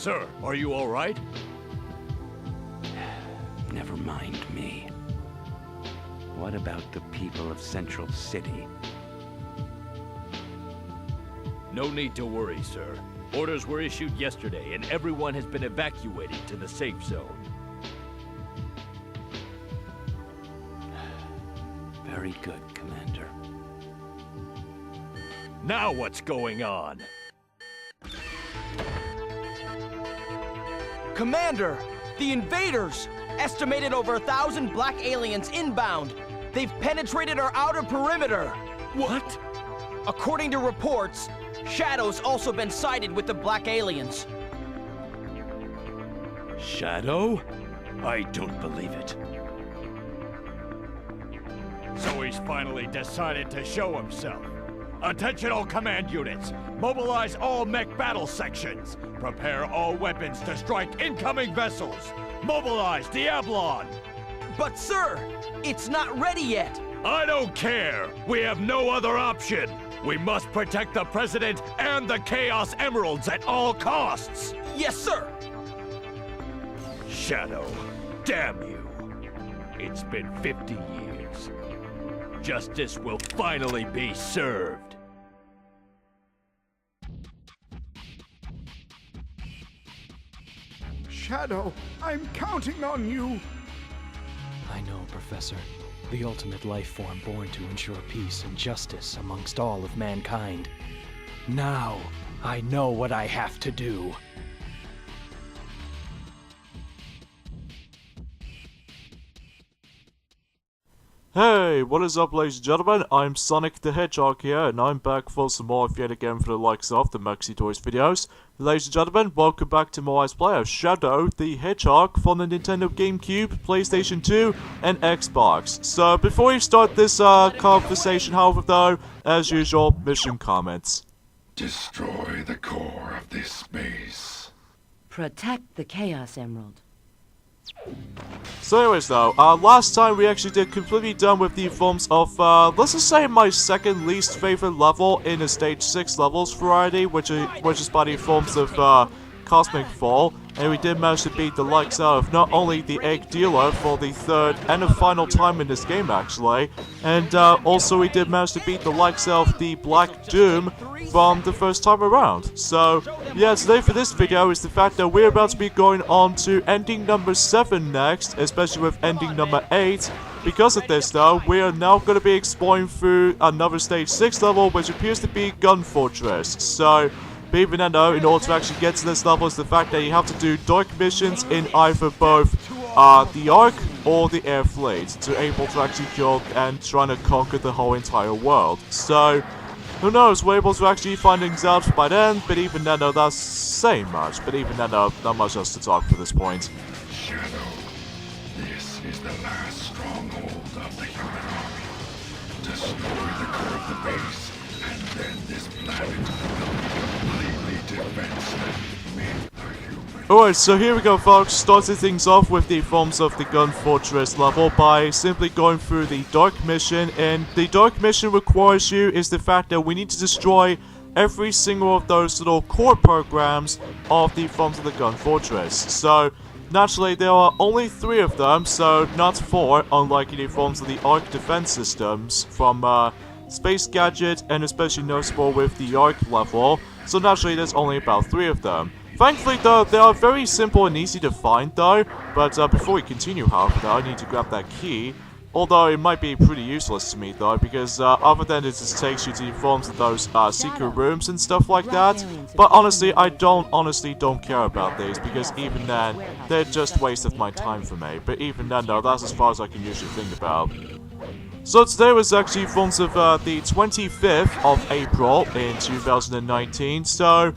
Sir, are you all right? Never mind me. What about the people of Central City? No need to worry, sir. Orders were issued yesterday, and everyone has been evacuated to the safe zone. Very good, Commander. Now what's going on? Commander! The invaders! Estimated over 1,000 black aliens inbound! They've penetrated our outer perimeter! What? According to reports, Shadow's also been sighted with the black aliens. Shadow? I don't believe it. So he's finally decided to show himself. Attention all command units! Mobilize all mech battle sections! Prepare all weapons to strike incoming vessels! Mobilize Diablon! But sir, it's not ready yet! I don't care! We have no other option! We must protect the President and the Chaos Emeralds at all costs! Yes, sir! Shadow, damn you! It's been 50 years. Justice will finally be served. Shadow, I'm counting on you. I know, Professor. The ultimate life form born to ensure peace and justice amongst all of mankind. Now, I know what I have to do. Hey, what is up ladies and gentlemen, I'm Sonic the Hedgehog here, and I'm back for some more yet again for the likes of the Maxi Toys videos. Ladies and gentlemen, welcome back to more Let's Play of Shadow the Hedgehog from the Nintendo GameCube, PlayStation 2, and Xbox. So, before we start this conversation, however though, as usual, mission comments. Destroy the core of this base. Protect the Chaos Emerald. So anyways though, last time we actually did completely done with the forms of, let's just say my second least favorite level in the Stage 6 levels variety, which is by the forms of, Cosmic Fall, and we did manage to beat the likes of not only the Egg Dealer for the third and the final time in this game actually, and also we did manage to beat the likes of the Black Doom from the first time around. So yeah, today for this video is the fact that we're about to be going on to ending number 7 next, especially with ending number 8. Because of this though, we are now going to be exploring through another Stage 6 level, which appears to be Gun Fortress. So but even then though, in order to actually get to this level is the fact that you have to do dark missions in either both the Ark or the Air Fleet to able to actually kill and trying to conquer the whole entire world. So, who knows, we're able to actually find things out by then, but even then though, that's saying much, but even then though, not much else to talk for this point. Shadow, this is the last stronghold of the human army. Destroy the core of the base, and then this planet will be completely defenseless. Meet the human. Alright, so here we go folks, starting things off with the forms of the Gun Fortress level by simply going through the Dark Mission, and the Dark Mission requires you is the fact that we need to destroy every single of those little core programs of the forms of the Gun Fortress. So, naturally there are only 3 of them, so not 4, unlike the forms of the Arc defense systems from Space Gadget, and especially noticeable with the Arc level, so naturally there's only about 3 of them. Thankfully though, they are very simple and easy to find though, but before we continue however though, I need to grab that key. Although it might be pretty useless to me though, because other than it just takes you to the forms of those secret rooms and stuff like that. But honestly, I don't care about these, because even then, they're just a waste of my time for me. But even then though, that's as far as I can usually think about. So today was actually forms of the 25th of April in 2019, so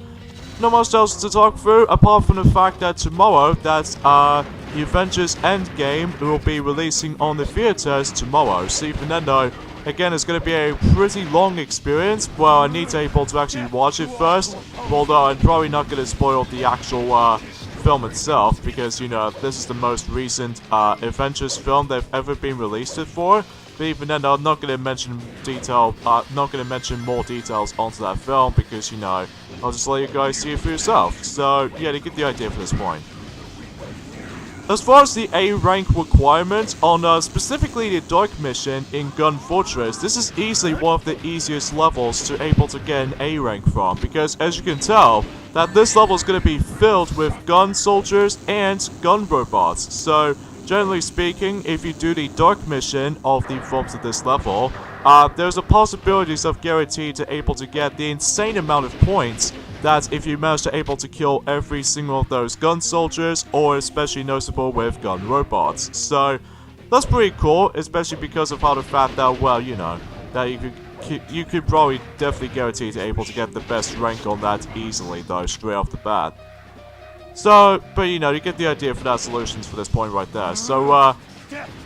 not much else to talk through, apart from the fact that tomorrow, that's the Avengers Endgame will be releasing on the theaters tomorrow. So even then though, again it's going to be a pretty long experience, well I need to be able to actually watch it first, although I'm probably not going to spoil the actual film itself, because you know, this is the most recent Avengers film they've ever been released it for. But even then, I'm not going to mention more details onto that film because, you know, I'll just let you guys see it for yourself. So, yeah, to get the idea for this point. As far as the A rank requirement on specifically the Dark Mission in Gun Fortress, this is easily one of the easiest levels to able to get an A rank from, because as you can tell, that this level is going to be filled with gun soldiers and gun robots. So, generally speaking, if you do the Dark Mission of the forms of this level, there's a possibilities of guaranteed to able to get the insane amount of points that if you manage to able to kill every single of those gun soldiers, or especially noticeable with gun robots. So that's pretty cool, especially because of how the fact that, well, you know, that you could probably definitely guarantee to able to get the best rank on that easily though, straight off the bat. So, but you know, you get the idea for that solutions for this point right there. So,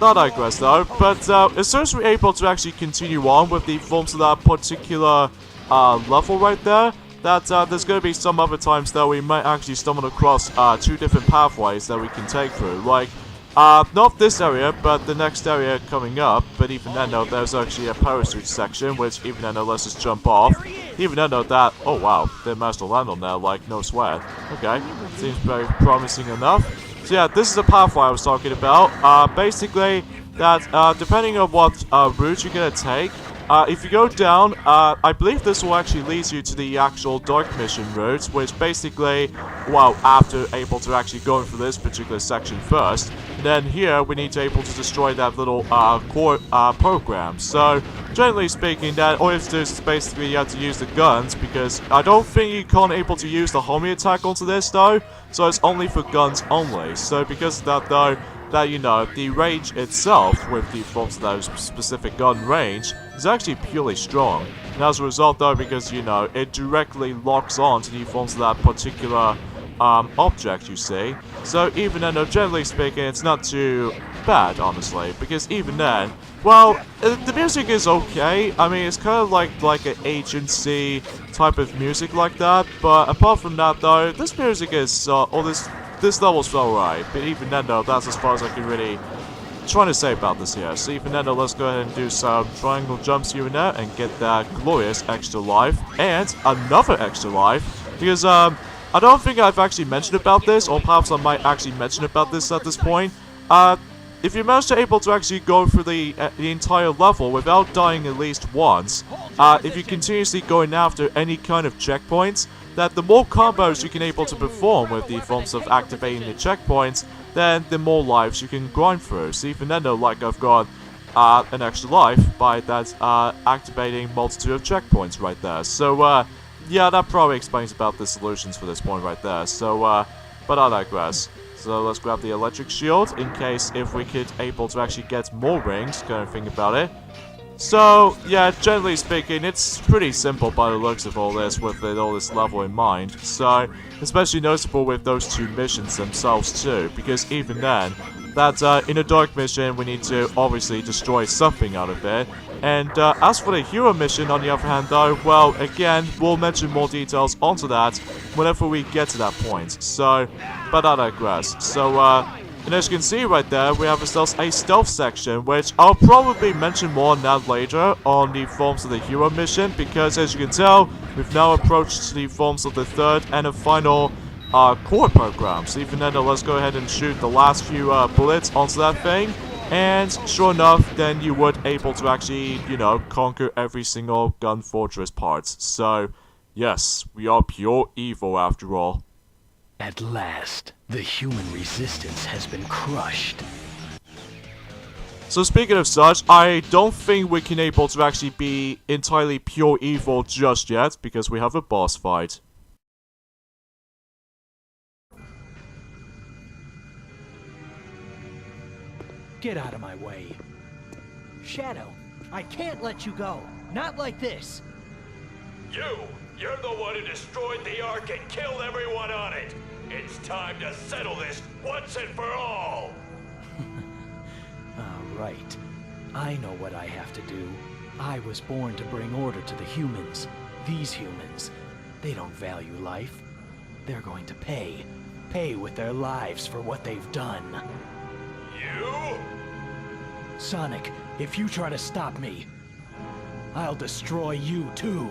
not digress though, but as soon as we're able to actually continue on with the forms of that particular level right there, that there's going to be some other times that we might actually stumble across two different pathways that we can take through. Like, not this area, but the next area coming up. But even then, though, there's actually a parachute section, which even then, let's just jump off. Even then, though, that, oh wow, they managed to land on there, like, no sweat. Okay, seems very promising enough. So yeah, this is the pathway I was talking about. Basically, that depending on what route you're going to take, if you go down, I believe this will actually lead you to the actual Dark Mission route, which basically, well, after able to actually go for this particular section first, then here we need to able to destroy that little core program. So, generally speaking, that all you have to do is basically you have to use the guns, because I don't think you can't able to use the homing attack onto this though, so it's only for guns only. So because of that though, that, you know, the range itself with the forms of those specific gun range is actually purely strong. And as a result though, because, you know, it directly locks on to the forms of that particular object, you see. So even then, generally speaking, it's not too bad, honestly, because even then, well, the music is okay. I mean, it's kind of like an agency type of music like that, but apart from that though, this music is, this level's alright, but even then though, that's as far as I can really trying to say about this here. So even then though, let's go ahead and do some triangle jumps here and there and get that glorious extra life and another extra life, because I don't think I've actually mentioned about this, or perhaps I might actually mention about this at this point. If you manage to able to actually go through the entire level without dying at least once, if you continuously going after any kind of checkpoints, that the more combos you can able to perform with the forms of activating the checkpoints, then the more lives you can grind through. So even then though, like I've got an extra life by that activating multitude of checkpoints right there. So yeah, that probably explains about the solutions for this point right there. So but I digress. So let's grab the electric shield in case if we could able to actually get more rings, kind of think about it. So, yeah, generally speaking, it's pretty simple by the looks of all this, with all this level in mind. So, especially noticeable with those two missions themselves too, because even then, that in a Dark Mission, we need to obviously destroy something out of it. And as for the Hero Mission, on the other hand though, well, again, we'll mention more details onto that whenever we get to that point. So, but I digress. So, and as you can see right there, we have ourselves a stealth section, which I'll probably mention more on that later on the forms of the Hero Mission, because as you can tell, we've now approached the forms of the third and the final core program. So even then, let's go ahead and shoot the last few bullets onto that thing, and sure enough, then you would able to actually, you know, conquer every single gun fortress parts. So, yes, we are pure evil after all. At last, the human resistance has been crushed. So speaking of such, I don't think we can able to actually be entirely pure evil just yet, because we have a boss fight. Get out of my way. Shadow, I can't let you go. Not like this. You're the one who destroyed the Ark and killed everyone on it. It's time to settle this once and for all. Right. I know what I have to do. I was born to bring order to the humans. These humans, they don't value life. They're going to pay. Pay with their lives for what they've done. You? Sonic, if you try to stop me, I'll destroy you too.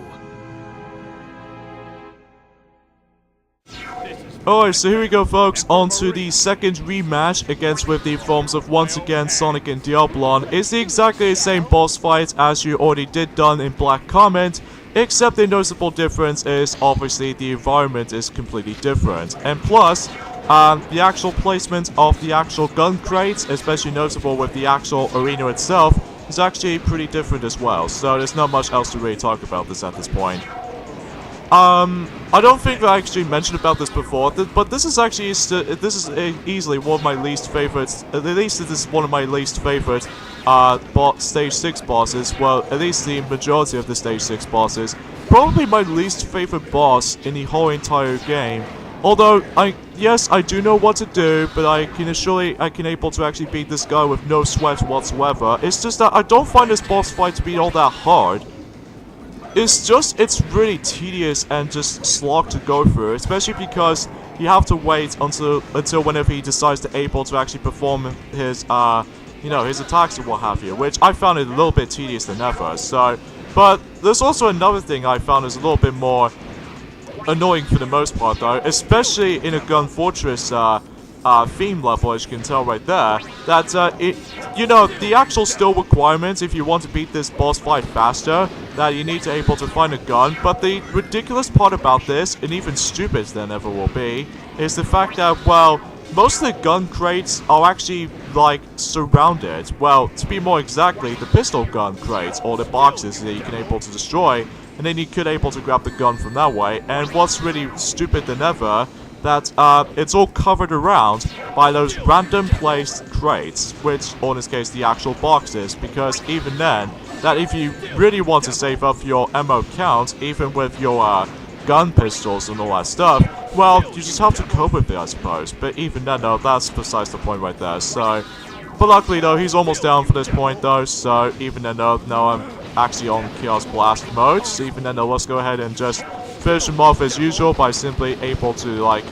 Alright, so here we go folks, on to the second rematch against with the forms of once again Sonic and Diablon. It's exactly the same boss fight as you already did done in Black Comet, except the noticeable difference is obviously the environment is completely different. And plus, the actual placement of the actual gun crates, especially noticeable with the actual arena itself, is actually pretty different as well. So there's not much else to really talk about this at this point. I don't think I actually mentioned about this before, but this is actually easily one of my least favorites. At least this is one of my least favorite stage 6 bosses. Well, at least the majority of the stage 6 bosses. Probably my least favorite boss in the whole entire game. Although yes, I do know what to do, but I can able to actually beat this guy with no sweat whatsoever. It's just that I don't find this boss fight to be all that hard. It's really tedious and just slog to go through, especially because you have to wait until whenever he decides to able to actually perform his his attacks or what have you, which I found it a little bit tedious than ever. So, but there's also another thing I found is a little bit more annoying for the most part though, especially in a Gun Fortress theme level, as you can tell right there, that the actual skill requirements if you want to beat this boss fight faster, that you need to able to find a gun. But the ridiculous part about this, and even stupid than ever will be, is the fact that, well, most of the gun crates are actually, like, surrounded. Well, to be more exactly, the pistol gun crates, or the boxes that you can able to destroy, and then you could able to grab the gun from that way. And what's really stupid than ever, that it's all covered around by those random placed crates, which, or in this case, the actual boxes, because even then, that if you really want to save up your ammo count, even with your gun pistols and all that stuff, well, you just have to cope with it, I suppose. But even then, though, that's besides the point right there. So, but luckily, though, he's almost down for this point, though. So even then, though, now I'm actually on Chaos Blast mode. So even then, though, let's go ahead and just finish him off as usual by simply able to, like,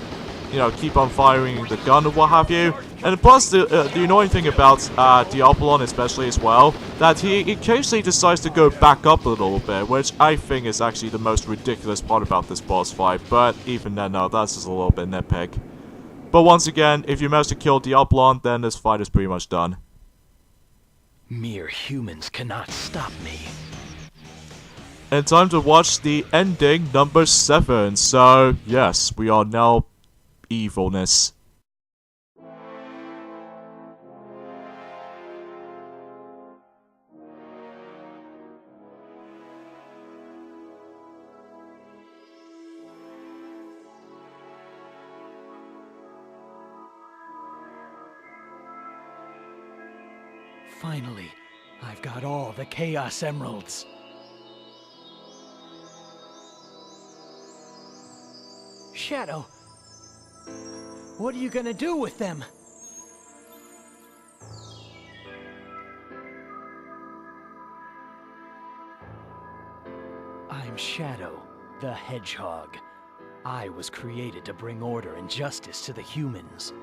keep on firing the gun or what have you. And plus, the annoying thing about Diablon especially as well, that he occasionally decides to go back up a little bit, which I think is actually the most ridiculous part about this boss fight. But even then, no, that's just a little bit nitpick. But once again, if you manage to kill Diablon, then this fight is pretty much done. Mere humans cannot stop me. And time to watch the ending, number 7. So, yes, we are now evilness. Finally, I've got all the Chaos Emeralds. Shadow, what are you gonna do with them? I'm Shadow, the Hedgehog. I was created to bring order and justice to the humans.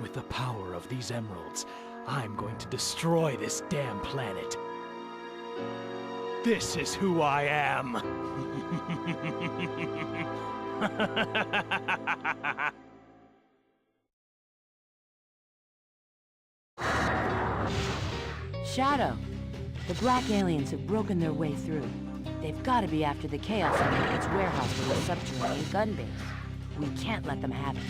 With the power of these emeralds, I'm going to destroy this damn planet. This is who I am. Shadow, the black aliens have broken their way through. They've got to be after the Chaos Emerald's warehouse with a subterranean gun base. We can't let them have it.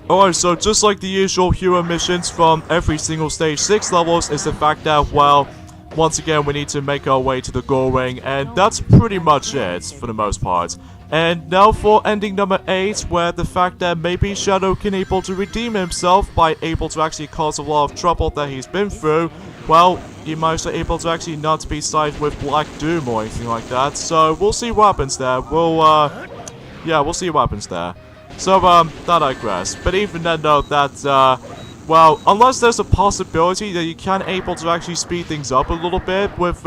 Alright, so just like the usual hero missions from every single stage 6 levels is the fact that, well, once again we need to make our way to the goal ring, and that's pretty much it for the most part. And now for ending number 8, where the fact that maybe Shadow can able to redeem himself by able to actually cause a lot of trouble that he's been through. Well, he might be able to actually not be sided with Black Doom or anything like that, so we'll see what happens there. We'll see what happens there. So, that I digress. But even then, though, that, well, unless there's a possibility that you can able to actually speed things up a little bit with,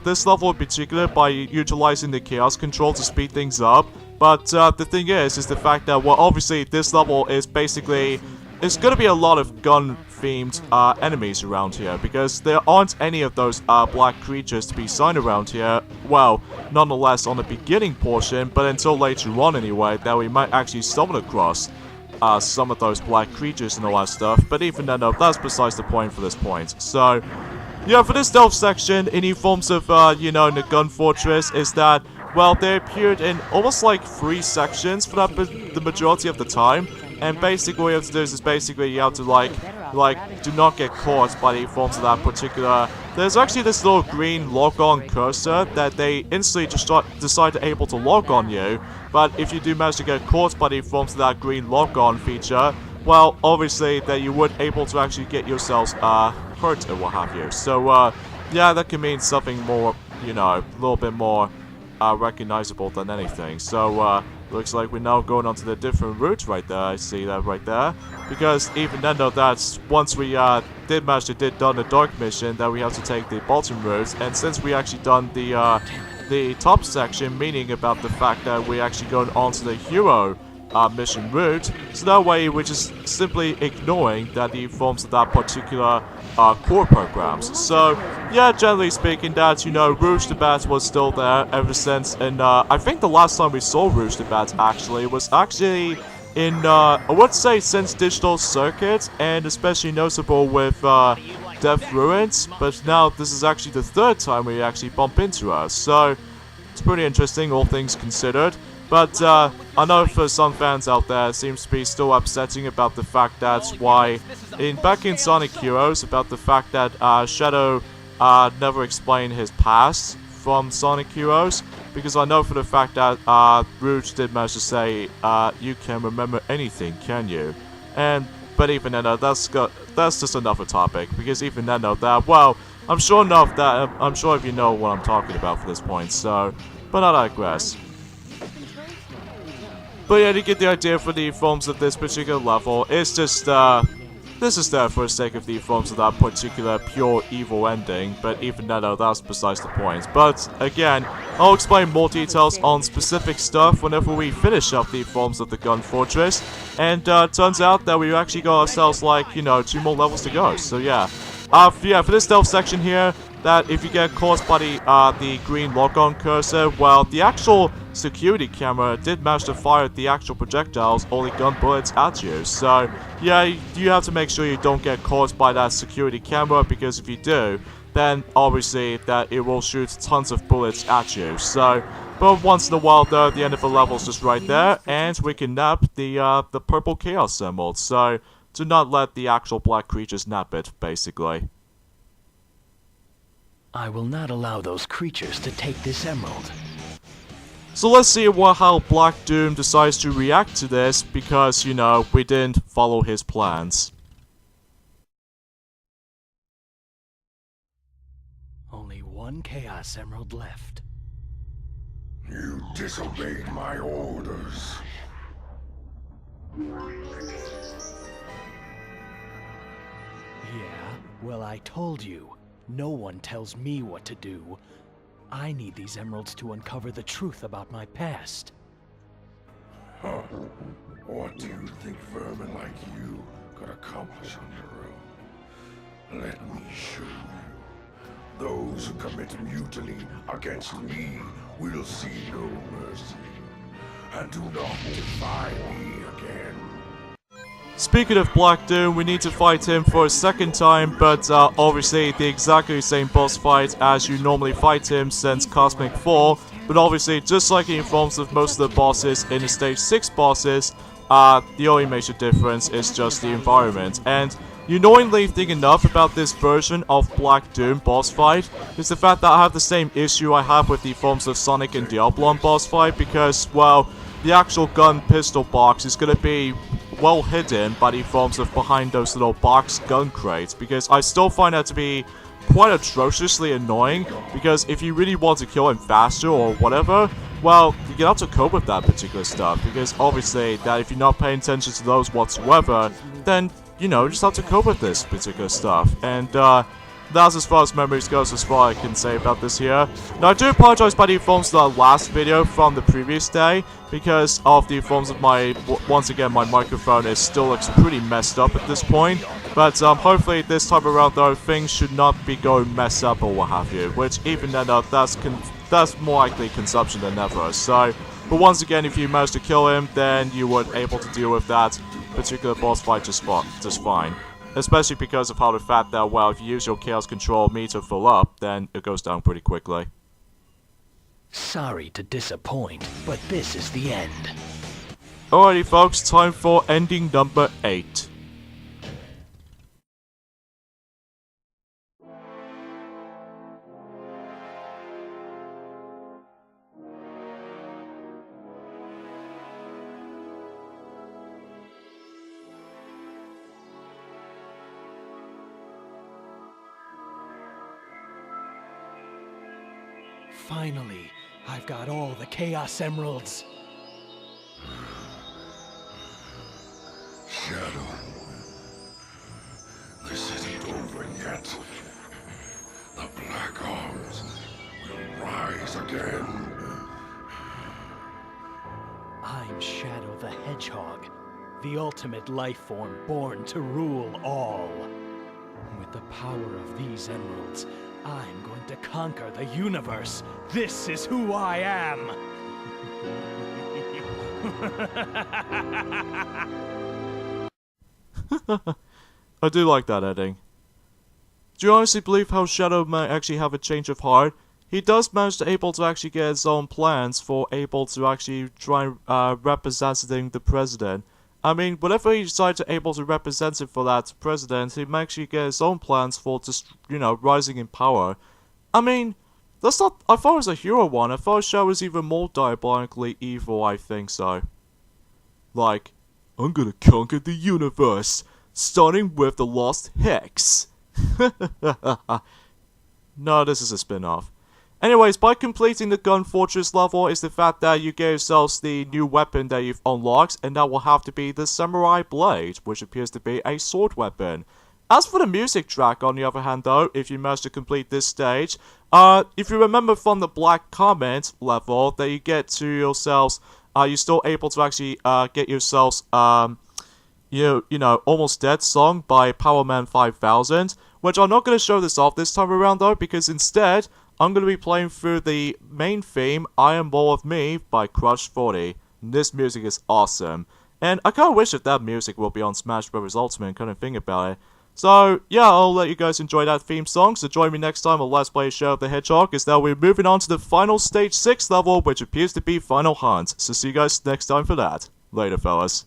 this level in particular by utilizing the Chaos Control to speed things up. But, the thing is the fact that, well, obviously, this level is basically, it's gonna be a lot of gun themed enemies around here, because there aren't any of those black creatures to be seen around here. Well, nonetheless on the beginning portion, but until later on anyway, that we might actually stumble across some of those black creatures and all that stuff. But even then, no, that's besides the point for this point. So, yeah, for this stealth section, any forms of, you know, in the gun fortress is that, well, they appeared in almost like 3 sections for that, the majority of the time. And basically what you have to do is basically you have to like do not get caught by the forms of that particular. There's actually this little green lock-on cursor that they instantly just decide to able to lock on you. But if you do manage to get caught by the forms of that green lock-on feature, well, obviously that you would able to actually get yourselves hurt or what have you. So yeah, that can mean something more, you know, a little bit more recognizable than anything. So looks like we're now going onto the different route right there. I see that right there. Because even then though, that's once we did manage to done the dark mission, that we have to take the bottom route. And since we actually done the top section, meaning about the fact that we're actually going onto the hero mission route, so that way we're just simply ignoring that the forms of that particular core programs. So yeah, generally speaking, that, you know, Rouge the Bat was still there ever since, and I think the last time we saw Rouge the Bat actually was actually in I would say since Digital Circuit, and especially noticeable with Death Ruins, but now this is actually the 3rd time we actually bump into her. So it's pretty interesting, all things considered. But I know for some fans out there, it seems to be still upsetting about the fact that back in Sonic Heroes, about the fact that Shadow never explained his past from Sonic Heroes, because I know for the fact that Rouge did manage to say, you can remember anything, can you? But even then, that's just another topic, because even then, that, well, I'm sure if you know what I'm talking about for this point. So, but I digress. But yeah, to get the idea for the forms of this particular level, it's just, this is there for the sake of the forms of that particular pure evil ending, but even then, that's besides the point. But again, I'll explain more details on specific stuff whenever we finish up the forms of the Gun Fortress, and turns out that we actually got ourselves, like, you know, 2 more levels to go, so yeah. For this stealth section here, that if you get caught by the green lock-on cursor, well, the actual security camera did manage to fire the actual projectiles or the gun bullets at you. So, yeah, you have to make sure you don't get caught by that security camera, because if you do, then obviously that it will shoot tons of bullets at you. So, but once in a while though, the end of the level is just right there, and we can nab the purple Chaos Emerald. So, do not let the actual black creatures nab it, basically. I will not allow those creatures to take this emerald. So let's see how Black Doom decides to react to this, because, you know, we didn't follow his plans. Only 1 Chaos Emerald left. You disobeyed my orders. Yeah, well, I told you. No one tells me what to do. I need these emeralds to uncover the truth about my past. Huh. What do you think vermin like you could accomplish on your own? Let me show you. Those who commit mutiny against me will see no mercy. And do not defy me again. Speaking of Black Doom, we need to fight him for a 2nd time, but obviously the exactly same boss fight as you normally fight him since Cosmic 4, but obviously just like in forms of most of the bosses in the Stage 6 bosses, the only major difference is just the environment. And you knowingly think enough about this version of Black Doom boss fight is the fact that I have the same issue I have with the forms of Sonic and Diablon boss fight, because, well, the actual gun pistol box is going to be well hidden by the forms of behind those little box gun crates, because I still find that to be quite atrociously annoying, because if you really want to kill him faster or whatever, well, you're gonna have to cope with that particular stuff, because obviously that if you're not paying attention to those whatsoever, then, you know, you just have to cope with this particular stuff. And that's as far as memories goes, as far as I can say about this here. Now, I do apologize by the forms of the last video from the previous day, because of the forms of once again, my microphone is still looks pretty messed up at this point. But hopefully this time around though, things should not be going mess up or what have you. Which even then that's more likely consumption than ever. So, but once again, if you manage to kill him, then you were able to deal with that particular boss fight just fine. Especially because of how the fact that, well, if you use your Chaos Control meter full up, then it goes down pretty quickly. Sorry to disappoint, but this is the end. Alrighty folks, time for ending number 8. Finally, I've got all the Chaos Emeralds. Shadow, this isn't over yet. The Black Arms will rise again. I'm Shadow the Hedgehog, the ultimate life form born to rule all. With the power of these emeralds, I'm going to conquer the universe. This is who I am. I do like that ending. Do you honestly believe how Shadow might actually have a change of heart? He does manage to able to actually get his own plans for able to actually try representing the president. I mean, whatever he decides to able to represent it for that president, he might actually get his own plans for just, you know, rising in power. I mean, that's not, I thought it was a hero one. I thought Shadow was even more diabolically evil, I think so. Like, I'm gonna conquer the universe, starting with the Lost Hex. No, this is a spin-off. Anyways, by completing the Gun Fortress level is the fact that you get yourselves the new weapon that you've unlocked, and that will have to be the Samurai Blade, which appears to be a sword weapon. As for the music track, on the other hand though, if you manage to complete this stage, if you remember from the Black Comment level, that you get to yourselves, you're still able to actually get yourselves, you know, Almost Dead song by Powerman 5000, which I'm not going to show this off this time around though, because instead, I'm going to be playing through the main theme, I Am More of Me by Crush 40. This music is awesome. And I kind of wish that music will be on Smash Bros. Ultimate, kind of think about it. So, yeah, I'll let you guys enjoy that theme song, so join me next time on Let's Play Shadow the Hedgehog, as now we're moving on to the final stage 6 level, which appears to be Final Hunt. So see you guys next time for that. Later, fellas.